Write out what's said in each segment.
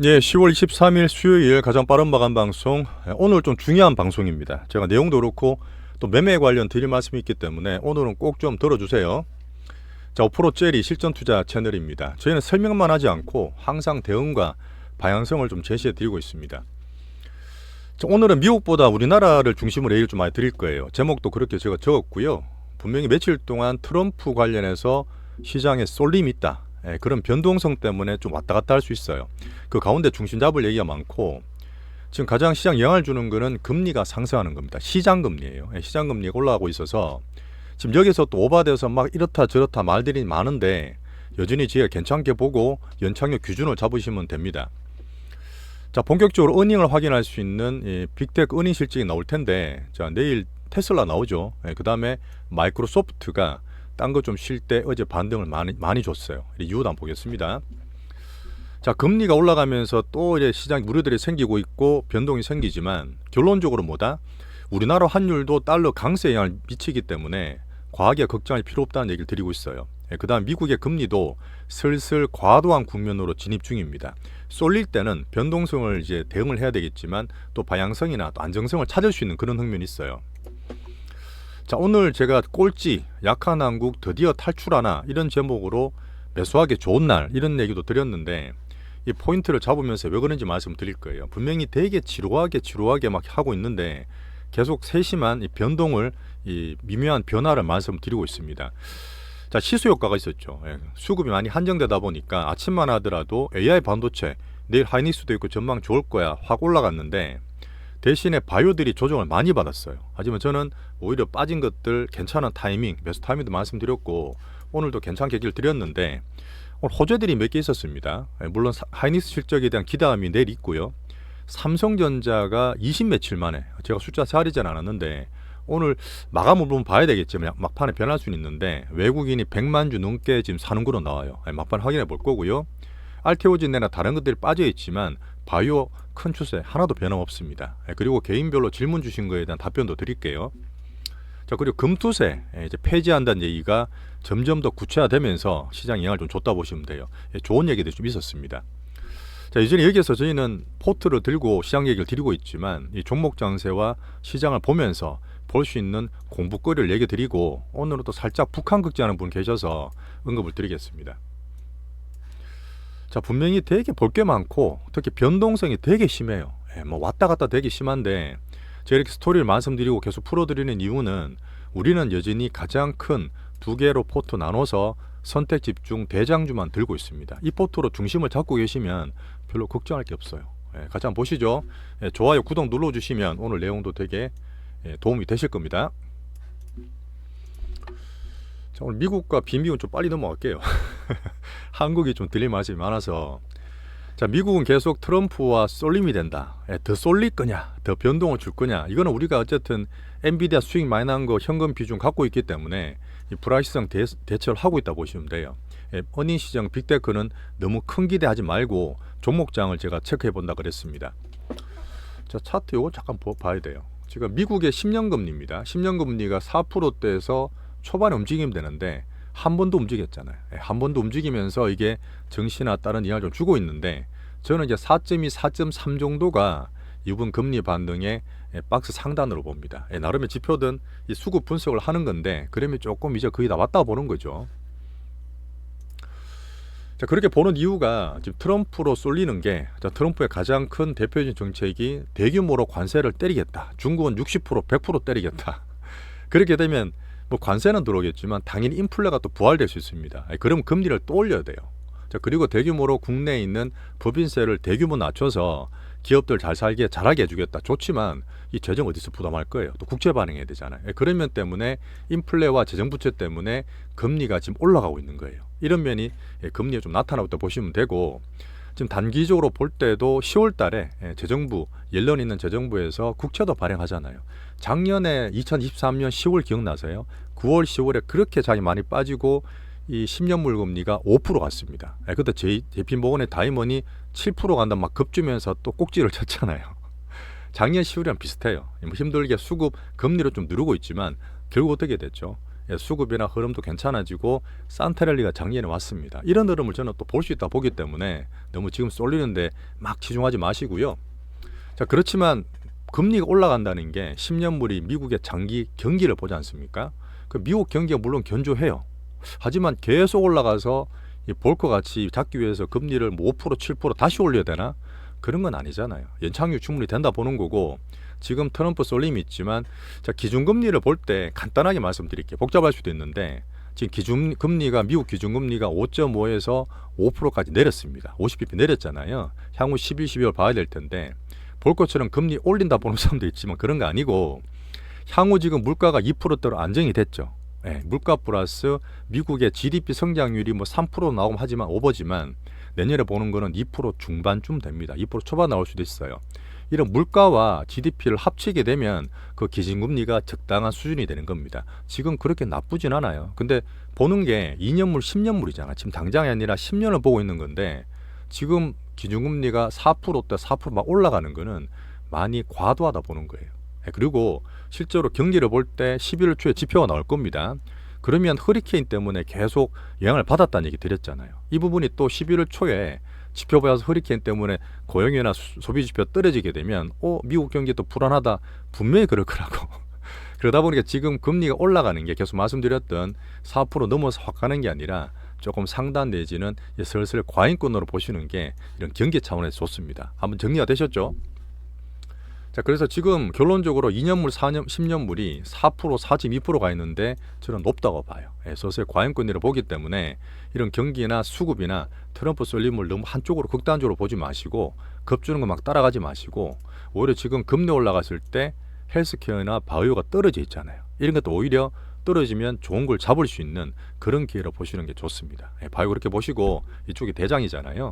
예, 10월 23일 수요일 가장 빠른 마감 방송. 오늘 좀 중요한 방송입니다. 제가 내용도 그렇고 또 매매 관련 드릴 말씀이 있기 때문에 오늘은 꼭 좀 들어주세요. 자, 5%째리 실전 투자 채널입니다. 저희는 설명만 하지 않고 항상 대응과 방향성을 좀 제시해 드리고 있습니다. 자, 오늘은 미국보다 우리나라를 중심으로 얘기를 좀 많이 드릴 거예요. 제목도 그렇게 제가 적었고요. 분명히 며칠 동안 트럼프 관련해서 시장에 쏠림이 있다. 그런 변동성 때문에 좀 왔다 갔다 할 수 있어요. 그 가운데 중심 잡을 얘기가 많고, 지금 가장 시장 영향을 주는 거는 금리가 상승하는 겁니다. 시장 금리예요. 시장 금리가 올라가고 있어서 지금 여기서 또 오바돼서 막 이렇다 저렇다 말들이 많은데, 여전히 지가 괜찮게 보고 연착륙 기준을 잡으시면 됩니다. 자, 본격적으로 어닝을 확인할 수 있는 이 빅테크 어닝 실적이 나올 텐데, 자, 내일 테슬라 나오죠. 그 다음에 마이크로소프트가 딴 거 좀 쉴 때 어제 반등을 많이 줬어요. 이유도 한번 보겠습니다. 자, 금리가 올라가면서 또 이제 시장 무료들이 생기고 있고 변동이 생기지만, 결론적으로 뭐다? 우리나라 환율도 달러 강세 영향을 미치기 때문에 과하게 걱정할 필요 없다는 얘기를 드리고 있어요. 그 다음 미국의 금리도 슬슬 과도한 국면으로 진입 중입니다. 쏠릴 때는 변동성을 이제 대응을 해야 되겠지만 또 방향성이나 또 안정성을 찾을 수 있는 그런 측면이 있어요. 자, 오늘 제가 꼴찌 약한 한국 드디어 탈출하나 이런 제목으로 매수하기 좋은 날 이런 얘기도 드렸는데, 이 포인트를 잡으면서 왜 그런지 말씀드릴 거예요. 분명히 되게 지루하게 막 하고 있는데 계속 세심한 이 변동을, 이 미묘한 변화를 말씀드리고 있습니다. 자, 시수 효과가 있었죠. 수급이 많이 한정되다 보니까 아침만 하더라도 AI 반도체 내일 하이닉스도 있고 전망 좋을 거야 확 올라갔는데, 대신에 바이오들이 조정을 많이 받았어요. 하지만 저는 오히려 빠진 것들 괜찮은 타이밍, 매수 타이밍도 말씀드렸고 오늘도 괜찮게 얘기를 드렸는데, 오늘 호재들이 몇 개 있었습니다. 물론 하이닉스 실적에 대한 기대감이 내일 있고요. 삼성전자가 20 며칠 만에, 제가 숫자 세하리진 않았는데 오늘 마감을 보면 봐야 되겠지만 막판에 변할 수는 있는데, 외국인이 100만 주 넘게 지금 사는 거로 나와요. 막판 확인해 볼 거고요. 알테오진내나 다른 것들이 빠져 있지만 바이오 큰 추세 하나도 변함없습니다. 그리고 개인별로 질문 주신 거에 대한 답변도 드릴게요. 자, 그리고 금투세 이제 폐지한다는 얘기가 점점 더 구체화되면서 시장 영향을 좀 줬다 보시면 돼요. 좋은 얘기들이 좀 있었습니다. 자, 이전에 여기에서 저희는 포트를 들고 시장 얘기를 드리고 있지만, 이 종목 장세와 시장을 보면서 볼 수 있는 공부거리를 얘기 드리고, 오늘은 또 살짝 북한 극지하는 분 계셔서 언급을 드리겠습니다. 자, 분명히 되게 볼 게 많고 특히 변동성이 되게 심해요. 뭐 왔다 갔다 되게 심한데, 제가 이렇게 스토리를 말씀드리고 계속 풀어드리는 이유는 우리는 여전히 가장 큰 두 개로 포트 나눠서 선택 집중 대장주만 들고 있습니다. 이 포트로 중심을 잡고 계시면 별로 걱정할 게 없어요. 같이 한번 보시죠. 좋아요, 구독 눌러주시면 오늘 내용도 되게 도움이 되실 겁니다. 자, 오늘 미국과 빈미국 좀 빨리 넘어갈게요. 한국이 좀 들릴 말씀이 많아서. 자, 미국은 계속 트럼프와 쏠림이 된다. 더 쏠릴 거냐, 더 변동을 줄 거냐, 이거는 우리가 어쨌든 엔비디아 수익 많이 난 거 현금 비중 갖고 있기 때문에 이 불확실성 대처를 하고 있다 보시면 돼요. 어닝 시장 빅테크는 너무 큰 기대하지 말고 종목장을 제가 체크해 본다 그랬습니다. 자, 차트 요거 잠깐 봐야 돼요. 지금 미국의 10년 금리입니다. 10년 금리가 4%대에서 초반에 움직이면 되는데 한 번도 움직였잖아요. 한 번도 움직이면서 이게 증시나 다른 영향을 좀 주고 있는데, 저는 이제 4.2, 4.3 정도가 이번 금리 반등의 박스 상단으로 봅니다. 나름의 지표든 이 수급 분석을 하는 건데, 그러면 조금 이제 거의 다 왔다 보는 거죠. 자, 그렇게 보는 이유가 지금 트럼프로 쏠리는 게, 자, 트럼프의 가장 큰 대표적인 정책이 대규모로 관세를 때리겠다. 중국은 60%, 100% 때리겠다. 그렇게 되면 뭐 관세는 들어오겠지만 당연히 인플레가 또 부활될 수 있습니다. 그럼 금리를 또 올려야 돼요. 자, 그리고 대규모로 국내에 있는 법인세를 대규모 낮춰서 기업들 잘 살게 잘하게 해주겠다. 좋지만 이 재정 어디서 부담할 거예요. 또 국채 반응해야 되잖아요. 그런 면 때문에 인플레와 재정 부채 때문에 금리가 지금 올라가고 있는 거예요. 이런 면이 금리에 좀 나타나고 있다 보시면 되고, 지금 단기적으로 볼 때도 10월 달에 재정부, 옐런 있는 재정부에서 국채도 발행하잖아요. 작년에 2023년 10월 기억나세요? 9월, 10월에 그렇게 장이 많이 빠지고 이 10년물 금리가 5% 갔습니다. 그때 JP모건의 다이먼이 7% 간다 막 급주면서 또 꼭지를 쳤잖아요. 작년 10월이랑 비슷해요. 힘들게 수급 금리로 좀 누르고 있지만 결국 어떻게 됐죠? 수급이나 흐름도 괜찮아지고 산타랠리가 작년에 왔습니다. 이런 흐름을 저는 또 볼 수 있다 보기 때문에 너무 지금 쏠리는데 막 치중하지 마시고요. 자, 그렇지만 금리가 올라간다는 게 10년물이 미국의 장기 경기를 보지 않습니까? 그 미국 경기가 물론 견조해요. 하지만 계속 올라가서 이 볼거 같이 잡기 위해서 금리를 뭐 5% 7% 다시 올려야 되나? 그런 건 아니잖아요. 연착륙 충분히 된다 보는 거고, 지금 트럼프 쏠림이 있지만, 자, 기준금리를 볼 때 간단하게 말씀드릴게요. 복잡할 수도 있는데 지금 기준금리가 미국 기준금리가 5.5에서 5%까지 내렸습니다. 50bp 내렸잖아요. 향후 11, 12월 봐야 될 텐데 볼 것처럼 금리 올린다 보는 사람도 있지만 그런 거 아니고, 향후 지금 물가가 2%대로 안정이 됐죠. 물가 플러스 미국의 GDP 성장률이 뭐 3% 나오면 하지만 오버지만 내년에 보는 거는 2% 중반쯤 됩니다. 2% 초반 나올 수도 있어요. 이런 물가와 GDP를 합치게 되면 그 기준금리가 적당한 수준이 되는 겁니다. 지금 그렇게 나쁘진 않아요. 근데 보는 게 2년물, 10년물이잖아. 지금 당장이 아니라 10년을 보고 있는 건데 지금 기준금리가 4%대 4%막 올라가는 거는 많이 과도하다 보는 거예요. 그리고 실제로 경기를 볼 때 11월 초에 지표가 나올 겁니다. 그러면 허리케인 때문에 계속 영향을 받았다는 얘기 드렸잖아요. 이 부분이 또 11월 초에 지표 봐서 허리케인 때문에 고용이나 소비 지표 떨어지게 되면 미국 경기 또 불안하다, 분명히 그럴 거라고. 그러다 보니까 지금 금리가 올라가는 게 계속 말씀드렸던 4% 넘어서 확 가는 게 아니라 조금 상단 내지는 슬슬 과잉권으로 보시는 게 이런 경기 차원에서 좋습니다. 한번 정리가 되셨죠? 자, 그래서 지금 결론적으로 2년물, 4년, 10년물이 4%, 4.2%가 있는데 저는 높다고 봐요. 서서히 과잉권으로 보기 때문에 이런 경기나 수급이나 트럼프 쏠림을 너무 한쪽으로 극단적으로 보지 마시고 겁주는 거 막 따라가지 마시고, 오히려 지금 금리 올라갔을 때 헬스케어나 바이오가 떨어져 있잖아요. 이런 것도 오히려 떨어지면 좋은 걸 잡을 수 있는 그런 기회로 보시는 게 좋습니다. 바이오 그렇게 보시고, 이쪽이 대장이잖아요.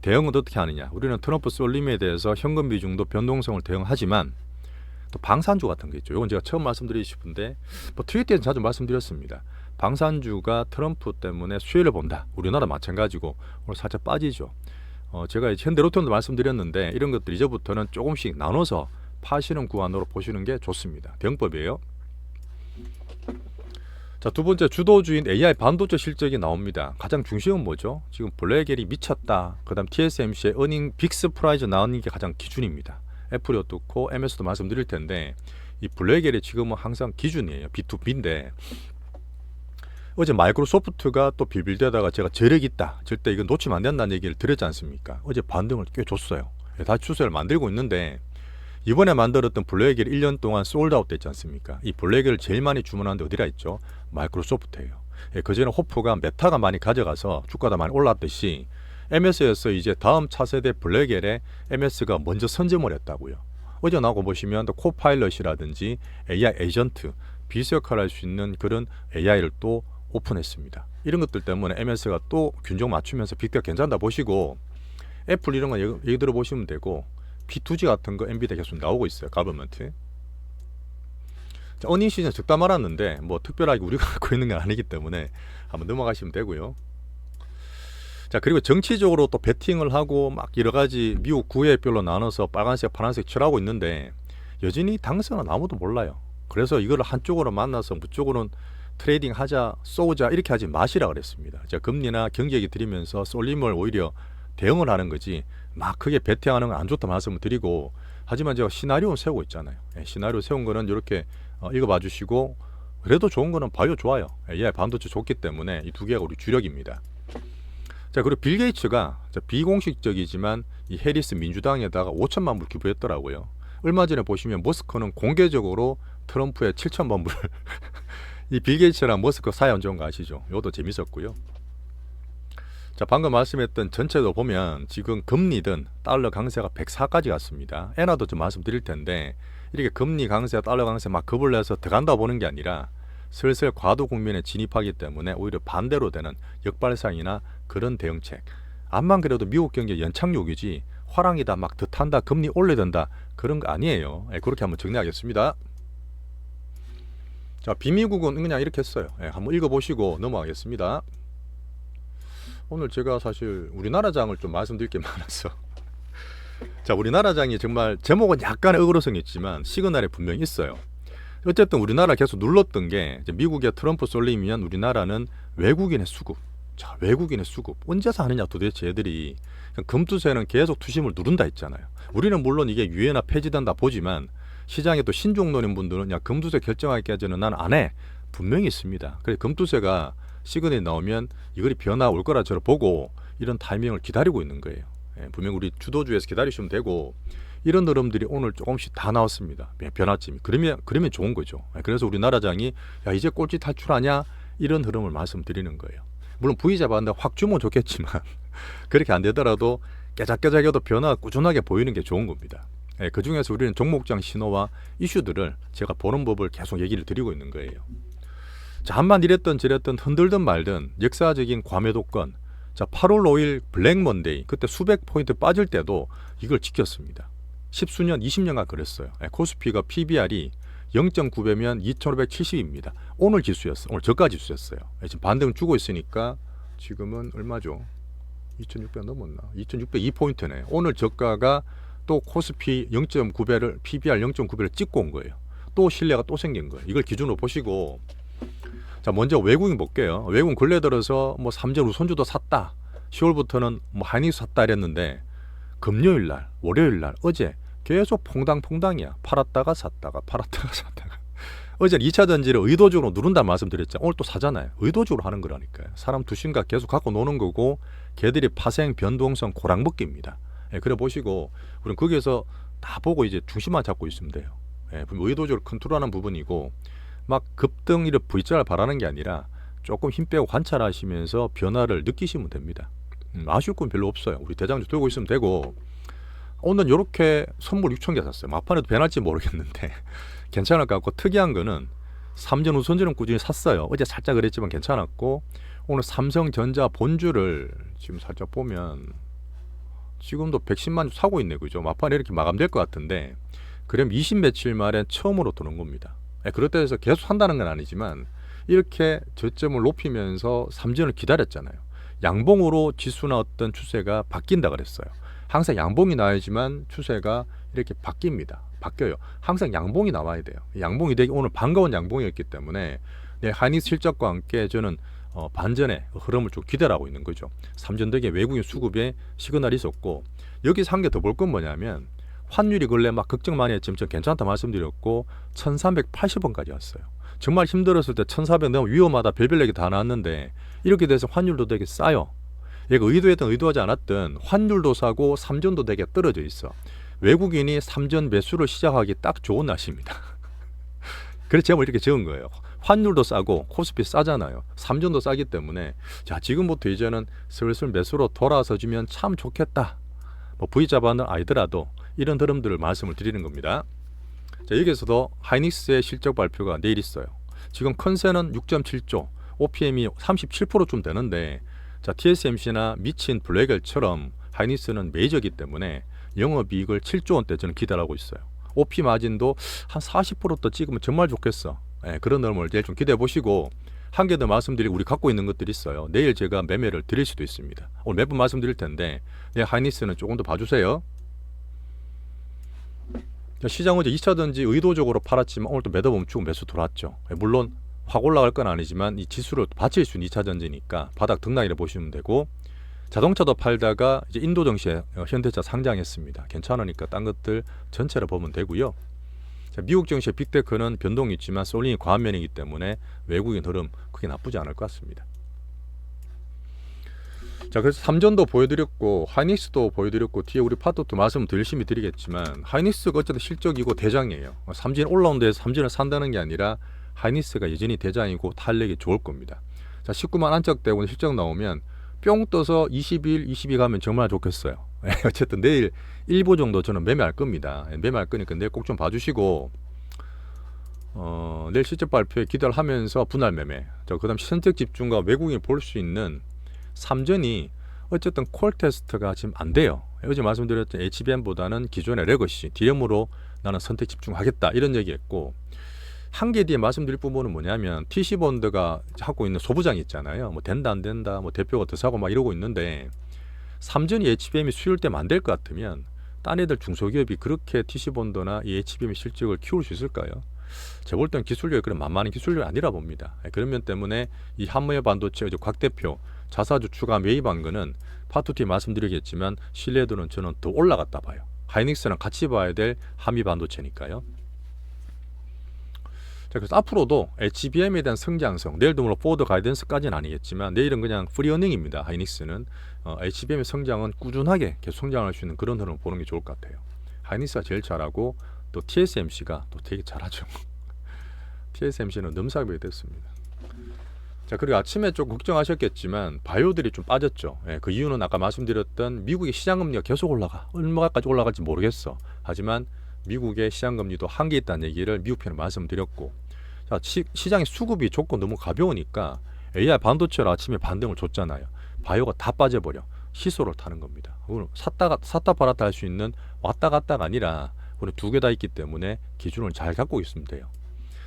대응은 어떻게 하느냐. 우리는 트럼프 쏠림에 대해서 현금 비중도 변동성을 대응하지만 또 방산주 같은 게 있죠. 이건 제가 처음 말씀드리고 싶은데 뭐 트위터에서 자주 말씀드렸습니다. 방산주가 트럼프 때문에 수혜를 본다. 우리나라 마찬가지고 오늘 살짝 빠지죠. 제가 현대로템도 말씀드렸는데 이런 것들 이제부터는 조금씩 나눠서 파시는 구간으로 보시는 게 좋습니다. 대응법이에요. 자, 두 번째, 주도주인 AI 반도체 실적이 나옵니다. 가장 중심은 뭐죠? 지금 블랙웰이 미쳤다. 그 다음 TSMC의 어닝 빅 서프라이즈 나오는 게 가장 기준입니다. 애플이 어떻고 MS도 말씀드릴 텐데 이 블랙웰이 지금은 항상 기준이에요. B2B인데 어제 마이크로소프트가 또 빌빌대다가 제가 저력 있다, 절대 이건 놓치면 안 된다는 얘기를 드렸지 않습니까? 어제 반등을 꽤 줬어요. 다시 추세를 만들고 있는데 이번에 만들었던 블랙웰 1년 동안 솔드아웃 됐지 않습니까? 이 블랙웰을 제일 많이 주문한 데 어디라 있죠? 마이크로소프트예요. 그전에 호프가 메타가 많이 가져가서 주가가 많이 올랐듯이 MS에서 이제 다음 차세대 블랙웰에 MS가 먼저 선점을 했다고요. 어제 나오고 보시면 또 코파일럿이라든지 AI 에이전트, 비서 역할을 할 수 있는 그런 AI를 또 오픈했습니다. 이런 것들 때문에 MS가 또 균형 맞추면서 빅데이터 괜찮다 보시고, 애플 이런 거 얘기 들어보시면 되고, P2G 같은 거 엔비디아 계속 나오고 있어요. 가버먼트. 자, 어닝 시즌 적다 말았는데 뭐 특별하게 우리가 갖고 있는 건 아니기 때문에 한번 넘어가시면 되고요. 자, 그리고 정치적으로 또 배팅을 하고 막 여러 가지 미국 구획별로 나눠서 빨간색, 파란색 칠하고 있는데 여전히 당선은 아무도 몰라요. 그래서 이걸 한쪽으로 만나서 무쪽으로는 트레이딩 하자, 쏘자 이렇게 하지 마시라 그랬습니다. 제가 금리나 경기 얘기 드리면서 쏠림을 오히려 대응을 하는 거지 막 크게 베팅하는 건 안 좋다 말씀을 드리고, 하지만 제가 시나리오 세우고 있잖아요. 시나리오 세운 거는 이렇게 읽어봐 주시고, 그래도 좋은 거는 바이오 좋아요. AI 반도체 좋기 때문에 이 두 개가 우리 주력입니다. 자, 그리고 빌 게이츠가 비공식적이지만 이 해리스 민주당에다가 5천만 불 기부했더라고요. 얼마 전에 보시면 머스크는 공개적으로 트럼프의 7천만 불 이 빌 게이츠랑 머스크 사이 안 좋은 거 아시죠? 이것도 재밌었고요. 자, 방금 말씀했던 전체도 보면 지금 금리든 달러 강세가 104까지 갔습니다. 엔화도 좀 말씀드릴 텐데 이렇게 금리 강세, 달러 강세 막 겁을 내서 들어간다 보는 게 아니라 슬슬 과도 국면에 진입하기 때문에 오히려 반대로 되는 역발상이나 그런 대응책. 암만 그래도 미국 경제 연착륙이지 화랑이다, 막 더 탄다, 금리 올려된다 그런 거 아니에요. 그렇게 한번 정리하겠습니다. 자, 비미국은 그냥 이렇게 했어요. 한번 읽어보시고 넘어가겠습니다. 오늘 제가 사실 우리나라 장을 좀 말씀드릴 게 많아서 자, 우리나라 장이 정말 제목은 약간 어그로성이 있지만 시그널에 분명히 있어요. 어쨌든 우리나라 계속 눌렀던 게 이제 미국의 트럼프 쏠리면 우리나라는 외국인의 수급. 자, 외국인의 수급 언제서 하느냐 도대체 애들이. 금투세는 계속 투심을 누른다 했잖아요. 우리는 물론 이게 유예나 폐지된다 보지만 시장에 또 신중론인 분들은 야 금투세 결정하기까지는 난 안 해. 분명히 있습니다. 그래서 금투세가 시그널이 나오면 이거리 변화 올 거라 저를 보고 이런 타이밍을 기다리고 있는 거예요. 예, 분명 우리 주도주에서 기다리시면 되고 이런 흐름들이 오늘 조금씩 다 나왔습니다. 변화점이. 그러면 좋은 거죠. 예, 그래서 우리 나라장이 야 이제 꼴찌 탈출하냐 이런 흐름을 말씀드리는 거예요. 물론 부의 잡았는데 확 주면 좋겠지만 그렇게 안 되더라도 깨작깨작해도 변화가 꾸준하게 보이는 게 좋은 겁니다. 예, 그 중에서 우리는 종목장 신호와 이슈들을 제가 보는 법을 계속 얘기를 드리고 있는 거예요. 자, 한만 이랬던 저랬던 흔들든 말든 역사적인 과매도권. 자, 8월 5일 블랙 먼데이 그때 수백 포인트 빠질 때도 이걸 지켰습니다. 10수년 20년간 그랬어요. 예, 코스피가 PBR이 0.9배면 2570입니다. 오늘 지수였어요. 오늘 저가 지수였어요. 예, 지금 반등 주고 있으니까 지금은 얼마죠? 2600 넘었나? 2602포인트네. 오늘 저가가 또 코스피 0.9배를 PBR 0.9배를 찍고 온 거예요. 또 신뢰가 또 생긴 거예요. 이걸 기준으로 보시고 자 먼저 외국인 볼게요. 외국인 근래 들어서 뭐 삼전 우선주도 샀다. 10월부터는 뭐 하이닉스 샀다 이랬는데 금요일 날, 월요일 날, 어제 계속 퐁당퐁당이야. 팔았다가 샀다가 팔았다가 샀다가. 어제 2차 전지를 의도적으로 누른다 말씀드렸죠. 오늘 또 사잖아요. 의도적으로 하는 거라니까요. 사람 두신각 계속 갖고 노는 거고 걔들이 파생 변동성 고랑먹기입니다. 예, 그래 보시고 우리는 거기에서 다 보고 이제 중심만 잡고 있으면 돼요. 예, 의도적으로 컨트롤하는 부분이고 막 급등 이런 V자를 바라는 게 아니라 조금 힘 빼고 관찰하시면서 변화를 느끼시면 됩니다. 아쉬울 건 별로 없어요. 우리 대장주 들고 있으면 되고 오늘 이렇게 선물 6,000개 샀어요. 막판에도 변할지 모르겠는데 괜찮을 것 같고 특이한 거는 삼전 우선주는 꾸준히 샀어요. 어제 살짝 그랬지만 괜찮았고 오늘 삼성전자 본주를 지금 살짝 보면 지금도 110만 주 사고 있네. 그죠? 막판에 이렇게 마감될 것 같은데 그럼 20 며칠 만에 처음으로 도는 겁니다. 그럴 때에서 계속 산다는 건 아니지만 이렇게 저점을 높이면서 삼전을 기다렸잖아요. 양봉으로 지수나 어떤 추세가 바뀐다 그랬어요. 항상 양봉이 나야지만 추세가 이렇게 바뀌어요. 항상 양봉이 나와야 돼요. 양봉이 되게 오늘 반가운 양봉이었기 때문에 하이닉스 실적과 함께 저는 반전의 흐름을 좀 기대하고 있는 거죠. 삼전덕의 외국인 수급에 시그널이 있었고 여기서 한 개 더 볼 건 뭐냐면 환율이 근래 막 걱정 많이 했지만 전 괜찮다 말씀드렸고 1380원까지 왔어요. 정말 힘들었을 때 1400 너무 위험하다 별별 얘기 다 나왔는데 이렇게 돼서 환율도 되게 싸요. 얘가 의도했든 의도하지 않았든 환율도 싸고 삼전도 되게 떨어져 있어. 외국인이 삼전 매수를 시작하기 딱 좋은 날씨입니다. 그래서 제가 이렇게 적은 거예요. 환율도 싸고 코스피 싸잖아요. 삼전도 싸기 때문에 자 지금부터 이제는 슬슬 매수로 돌아서 주면 참 좋겠다. 뭐 V자반은 아니더라도 이런 흐름들을 말씀을 드리는 겁니다. 자 여기에서도 하이닉스의 실적 발표가 내일 있어요. 지금 컨센은 6.7조, OPM이 37%좀 되는데 자 TSMC나 미친 블랙엘처럼 하이닉스는 메이저이기 때문에 영업이익을 7조 원대 저는 기대하고 있어요. OP 마진도 한 40%더 찍으면 정말 좋겠어. 그런 흐름을 제일 좀 기대해 보시고 한 개 더 말씀드리고 우리 갖고 있는 것들이 있어요. 내일 제가 매매를 드릴 수도 있습니다. 오늘 몇 번 말씀드릴 텐데 하이닉스는 조금 더 봐주세요. 시장 어제 2차 전지 의도적으로 팔았지만 오늘 또 매도 멈추고 매수 들어왔죠. 물론 확 올라갈 건 아니지만 이 지수를 받칠 수 있는 2차 전지니까 바닥 등락이라 보시면 되고 자동차도 팔다가 이제 인도 증시에 현대차 상장했습니다. 괜찮으니까 딴 것들 전체를 보면 되고요. 자, 미국 증시의 빅테크는 변동이 있지만 쏠림이 과한 면이기 때문에 외국인 흐름 그게 나쁘지 않을 것 같습니다. 자, 그래서 삼전도 보여드렸고 하이닉스도 보여드렸고 뒤에 우리 파트도 말씀을 더 열심히 드리겠지만 하이닉스가 어쨌든 실적이고 대장이에요. 삼진 올라온 데서 삼진을 산다는 게 아니라 하이닉스가 여전히 대장이고 탄력이 좋을 겁니다. 자, 19만 안짝되고 실적 나오면 뿅 떠서 21, 22 가면 정말 좋겠어요. 어쨌든 내일 일부 정도 저는 매매할 겁니다. 매매할 거니까 내일 꼭 좀 봐주시고 내일 실적 발표에 기대를 하면서 분할 매매. 그 다음 선택 집중과 외국인이 볼 수 있는 삼전이 어쨌든 콜 테스트가 지금 안 돼요. 어제 말씀드렸던 HBM보다는 기존의 레거시 D램으로 나는 선택 집중하겠다 이런 얘기했고 한 개 뒤에 말씀드릴 부분은 뭐냐면 TC본드가 하고 있는 소부장이 있잖아요. 뭐 된다 안 된다 뭐 대표가 더 사고 막 이러고 있는데 삼전이 HBM이 수율 때문에 안 될 것 같으면 딴 애들 중소기업이 그렇게 TC본드나 이 HBM 실적을 키울 수 있을까요? 제가 볼 때는 기술력이 그런 만만한 기술력이 아니라 봅니다. 그런 면 때문에 이 한미의 반도체 어제 곽 대표 자사주 추가 매입한 거는 파투티 말씀드리겠지만 신뢰도는 저는 더 올라갔다 봐요. 하이닉스랑 같이 봐야 될 한미 반도체니까요. 자, 그래서 앞으로도 HBM에 대한 성장성, 내일도 물론 포워드 가이던스까지는 아니겠지만 내일은 그냥 프리어닝입니다. 하이닉스는 HBM의 성장은 꾸준하게 계속 성장할 수 있는 그런 흐름을 보는 게 좋을 것 같아요. 하이닉스가 제일 잘하고 또 TSMC가 또 되게 잘하죠. TSMC는 넘사벽이 됐습니다. 자, 그리고 아침에 좀 걱정하셨겠지만 바이오들이 좀 빠졌죠. 그 이유는 아까 말씀드렸던 미국의 시장금리가 계속 올라가. 얼마까지 올라갈지 모르겠어. 하지만 미국의 시장금리도 한계 있다는 얘기를 미국 편에 말씀드렸고, 자, 시장의 수급이 좋고 너무 가벼우니까 AI 반도체로 아침에 반등을 줬잖아요. 바이오가 다 빠져버려. 시소를 타는 겁니다. 샀다 팔았다 할 수 있는 왔다 갔다가 아니라 오늘 두 개 다 있기 때문에 기준을 잘 갖고 있으면 돼요.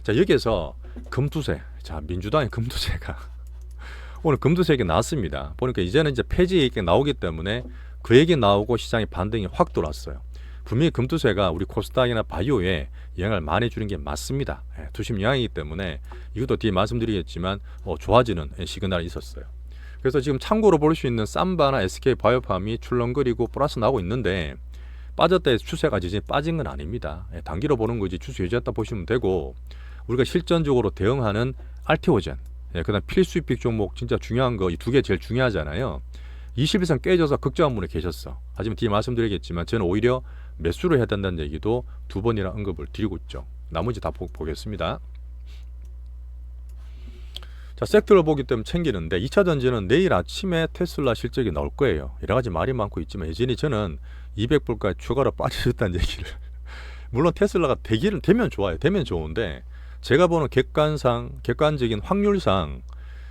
자, 여기에서 금투세. 자, 민주당의 금투세가 오늘 금투세 얘기 나왔습니다. 보니까 이제는 이제 폐지 얘기가 나오기 때문에 그 얘기 나오고 시장의 반등이 확 돌았어요. 분명히 금투세가 우리 코스닥이나 바이오에 영향을 많이 주는 게 맞습니다. 투심 영향이기 때문에 이것도 뒤에 말씀드리겠지만 좋아지는 시그널이 있었어요. 그래서 지금 참고로 볼 수 있는 삼바나 SK바이오팜이 출렁거리고 플러스 나오고 있는데 빠졌다 해서 추세가 이제 빠진 건 아닙니다. 단기로 보는 거지 추세 유지했다 보시면 되고, 우리가 실전적으로 대응하는 알테오젠, 그다음 필수입픽 종목 진짜 중요한 거 이 두 개 제일 중요하잖아요. 21선 깨져서 극저항문에 계셨어. 하지만 뒤에 말씀드리겠지만 저는 오히려 매수를 해야 된다는 얘기도 두 번이나 언급을 드리고 있죠. 나머지 다 보겠습니다. 자, 섹터를 보기 때문에 챙기는데 2차 전지는 내일 아침에 테슬라 실적이 나올 거예요. 여러 가지 말이 많고 있지만 여전히 저는 200불까지 추가로 빠져줬다는 얘기를 물론 테슬라가 되면 좋아요. 되면 좋은데 제가 보는 객관적인 확률상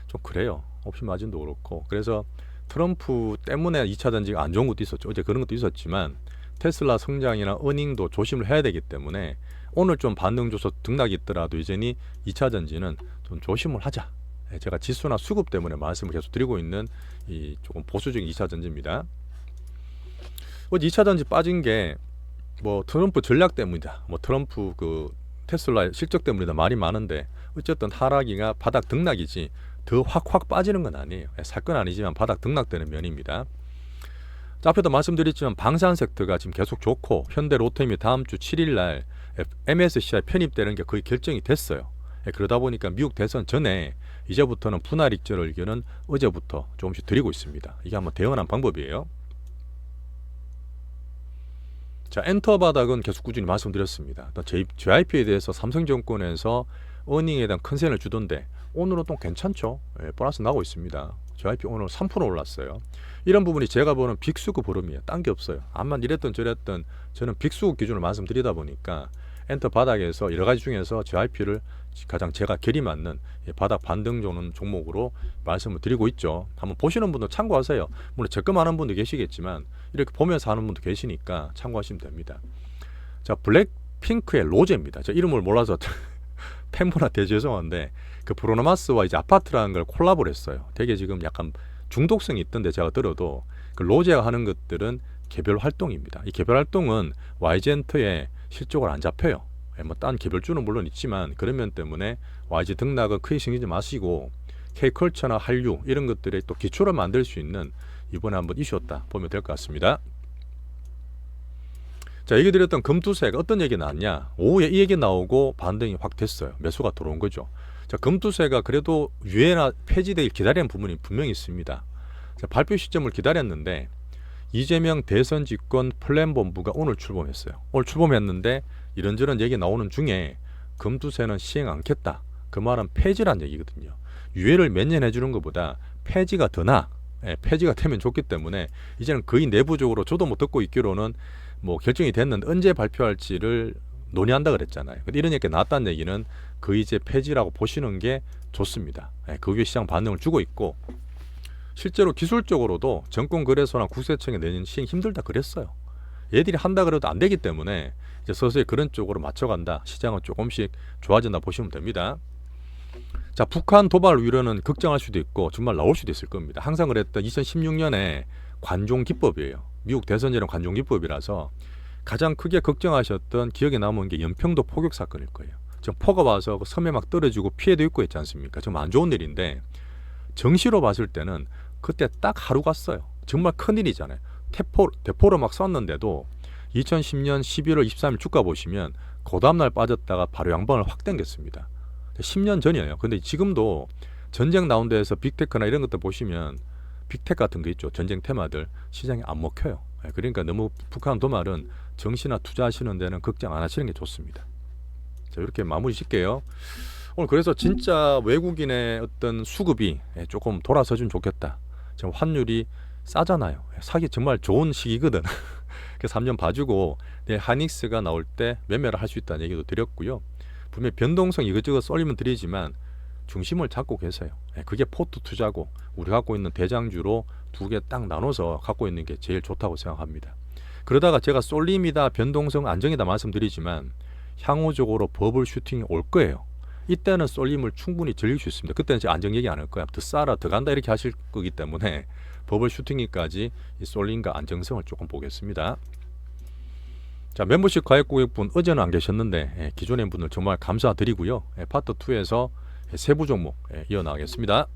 좀 그래요. 옵션 마진도 그렇고. 그래서 트럼프 때문에 2차 전지가 안 좋은 것도 있었죠. 어제 그런 것도 있었지만 테슬라 성장이나 어닝도 조심을 해야 되기 때문에 오늘 좀 반등 줘서 등락이 있더라도 이제는 2차 전지는 좀 조심을 하자. 제가 지수나 수급 때문에 말씀을 계속 드리고 있는 이 조금 보수적인 2차 전지입니다. 어제 2차 전지 빠진 게 뭐 트럼프 전략 때문이다. 뭐 트럼프 그 테슬라 실적 때문이다 말이 많은데 어쨌든 하락이가 바닥 등락이지 더 확 빠지는 건 아니에요. 살 건 아니지만 바닥 등락되는 면입니다. 자, 앞에도 말씀드렸지만 방산 섹터가 지금 계속 좋고 현대 로템이 다음 주 7일 날 MSCI 편입되는 게 거의 결정이 됐어요. 그러다 보니까 미국 대선 전에 이제부터는 분할 익절 의견은 어제부터 조금씩 드리고 있습니다. 이게 한번 대응한 방법이에요. 자, 엔터 바닥은 계속 꾸준히 말씀드렸습니다. JYP에 대해서 삼성증권에서 어닝에 대한 컨센을 주던데 오늘은 또 괜찮죠. 보너스 나고 있습니다. JYP 오늘 3% 올랐어요. 이런 부분이 제가 보는 빅수급 흐름이에요. 딴 게 없어요. 암만 이랬던 저랬던 저는 빅수급 기준을 말씀드리다 보니까 엔터 바닥에서 여러 가지 중에서 JYP를 가장 제가 결이 맞는 바닥 반등 조는 종목으로 말씀을 드리고 있죠. 한번 보시는 분도 참고하세요. 물론 적금 하는 분도 계시겠지만 이렇게 보면서 하는 분도 계시니까 참고하시면 됩니다. 자, 블랙핑크의 로제입니다. 저 이름을 몰라서 팬분한테 죄송한데 그 브로노마스와 이제 아파트라는 걸 콜라보를 했어요. 되게 지금 약간 중독성이 있던데 제가 들어도 그 로제가 하는 것들은 개별 활동입니다. 이 개별 활동은 YG엔터에 실적을 안 잡혀요. 뭐 딴 개별주는 물론 있지만 그런 면 때문에 YG 등락은 크게 신경지 마시고 K컬처나 한류 이런 것들의 또 기초를 만들 수 있는 이번에 한번 이슈였다 보면 될 것 같습니다. 자, 얘기 드렸던 금투세가 어떤 얘기 나왔냐. 오후에 이 얘기 나오고 반등이 확 됐어요. 매수가 들어온 거죠. 자, 금투세가 그래도 유예나 폐지되길 기다리는 부분이 분명히 있습니다. 자, 발표 시점을 기다렸는데 이재명 대선 집권 플랜본부가 오늘 출범했어요. 오늘 출범했는데 이런저런 얘기 나오는 중에 금투세는 시행 않겠다. 그 말은 폐지란 얘기거든요. 유예를 몇 년 해주는 것보다 폐지가 더 나아. 폐지가 되면 좋기 때문에 이제는 거의 내부적으로 저도 못 듣고 있기로는 뭐 결정이 됐는데 언제 발표할지를 논의한다 그랬잖아요. 이런 얘기가 나왔다는 얘기는 거의 이제 폐지라고 보시는 게 좋습니다. 그 위에 시장 반응을 주고 있고 실제로 기술적으로도 정권거래소나 국세청에 내년 시행 힘들다 그랬어요. 얘들이 한다 그래도 안 되기 때문에 이제 서서히 그런 쪽으로 맞춰간다. 시장은 조금씩 좋아진다 보시면 됩니다. 자, 북한 도발 우려는 걱정할 수도 있고 정말 나올 수도 있을 겁니다. 항상 그랬던 2016년에 관종기법이에요. 미국 대선제는 관종기법이라서 가장 크게 걱정하셨던 기억에 남은 게 연평도 포격 사건일 거예요. 지금 폭가 와서 그 섬에 막 떨어지고 피해도 있고 있지 않습니까? 좀 안 좋은 일인데 정시로 봤을 때는 그때 딱 하루 갔어요. 정말 큰일이잖아요. 대포로 막 쐈는데도 2010년 11월 23일 주가 보시면 그 다음날 빠졌다가 바로 양방을 확 당겼습니다. 10년 전이에요. 근데 지금도 전쟁 나온 데에서 빅테크나 이런 것들 보시면 빅텍 같은 거 있죠. 전쟁 테마들 시장에 안 먹혀요. 그러니까 너무 북한 도말은 정시나 투자하시는 데는 걱정 안 하시는 게 좋습니다. 자, 이렇게 마무리 짓게요. 오늘 그래서 진짜 외국인의 어떤 수급이 조금 돌아서주면 좋겠다. 지금 환율이 싸잖아요. 사기 정말 좋은 시기거든. 그래서 3년 봐주고 내일 하닉스가 나올 때 매매를 할 수 있다는 얘기도 드렸고요. 분명히 변동성 이것저것 쏠리면 드리지만 중심을 잡고 계세요. 그게 포트 투자고 우리 갖고 있는 대장주로 두 개 딱 나눠서 갖고 있는 게 제일 좋다고 생각합니다. 그러다가 제가 쏠림이다 변동성 안정이다 말씀드리지만 향후적으로 버블 슈팅이 올 거예요. 이때는 쏠림을 충분히 즐길 수 있습니다. 그때는 제가 안정 얘기 안 할 거야. 더 싸라 더 간다 이렇게 하실 거기 때문에 버블 슈팅기까지 이 쏠림과 안정성을 조금 보겠습니다. 자, 멤버십 가입 고객분 어제는 안 계셨는데 기존의 분들 정말 감사드리고요. 파트 2에서 세부 종목 이어나가겠습니다.